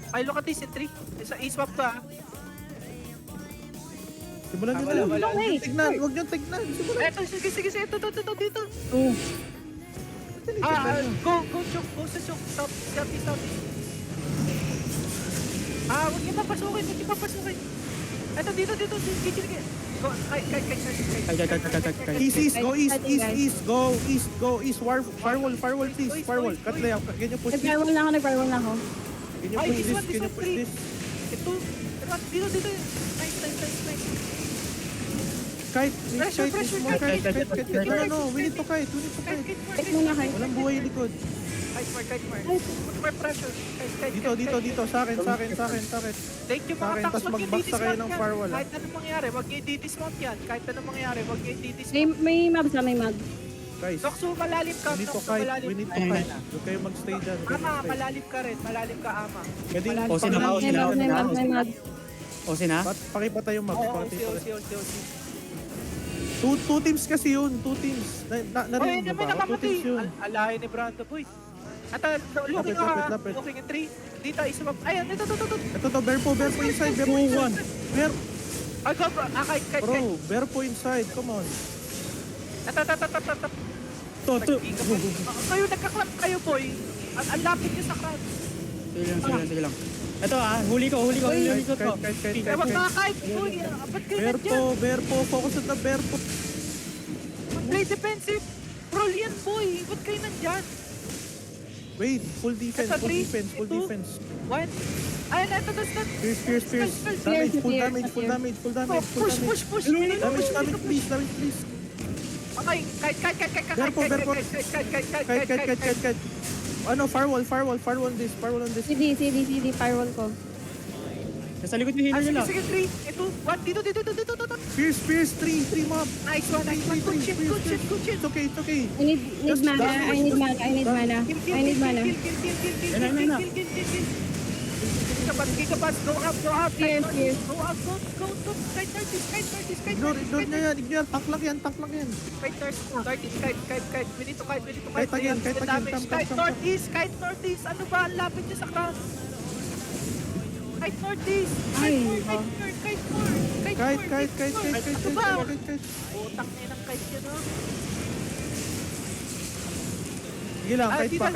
Ay, look at this in 3. I-swap to ah. Simulan nyo na. Wala, Huwag wala. niyong tignan. Huwag niyong tignan. Simulan. Eto, sige, ito, dito. Oh. Go, choke, go sa choke. South. Huwag niyo papasukin. Eto, dito. Sige. Go, kay. East. Go east. Firewall, please. Firewall. Cut layout. Can you push this? Nag-firewall na ako. Can you Ay, push this this? one, Can you push this? Ito, dito. Nice. Kite. Pressure. No. We need to kite. Take muna kayo. Walang buhay likod. Kite more. Put more pressure. Dito. Sa akin. Thank you Sa mga akin, tax, tas wag niyo magbaksa kayo i-dismount ng yan. firewall, Kahit anong mangyari, wag niyo i-dismount yan. Kahit anong mangyari, wag niyo May, i-dismount. may mab sa may mab. Guys, Nokso, malalim ka. we need to Nokso, kite. malalim. We need to kite. Huwag kayo magstay dyan. Ama, malalim ka rin. Malalim ka, ama. Pwede Malalim. O, sino ba? May mab. O, sina? Pakipatay yung mag. Oo, Pakipatay. si. Two teams kasi yun. Two teams. Oy, Narinig mo may ba? Two nakamatay. teams yun. Alahin ni Brando, boy. At looking Lapit. looking in 3. Dito, isumab. Ayan, ito. Ito to, bear po inside. Bear po inside. Ay, go, bro. Kite. Bro, bear po inside. Come on. Ito. To. Kayo, nagka-clap kayo, boy. Ang lapit niyo sa crowd. Sige lang. Ito huli ko to. Kite. Ewan ka, kite, boy. Ba't kayo nandiyan? Bear po. Focus on the bear po. Play defensive. Roll yan, boy. Ba't kayo nandyan? Wait, full defense. Ito, Full three, defense. Full two. defense. One. Ayun, ito. Pierce. Damage. Full damage. Push. Damage, please. Okay, kite. Bear po. Kite. Ano, firewall on this. CD, firewall ko. Nasa likod yung healer nila. Sige, 3, 2, 1. Dito. Pierce, 3 mob. Nice one. Good shit. It's okay. I need mana. Kill. Gigapass, go up. Pierce. Go up. Kite northeast. Ignore niya yan. Tank lang yan. Kite northeast. We need to kite. Kite again. Damage. Come. Kite northeast. Ano ba? Ang lapit niya sa crowd. Kite northeast. Ay, Kite more. Kite. Ano ba? Utang niya ng kite niya, no? Sige lang, kite pa.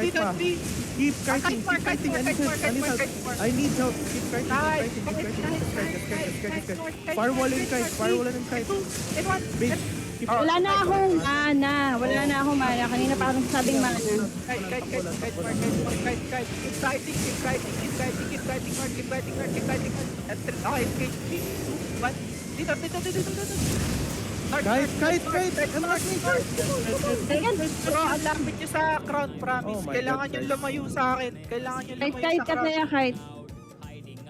Keep kiting. Kite more. I need help. Keep kiting. Firewall and kite. In one. Wait. wala na akong mana. Kanina pa ako nagsasabing mana. Kite more. Keep kiting. Okay, engage. 1. Dito. Kite. Bro, ang lapit nyo sa crown, promise. Oh my Kailangan God, nyo guys. lumayo sa akin. Kahit kasi kite.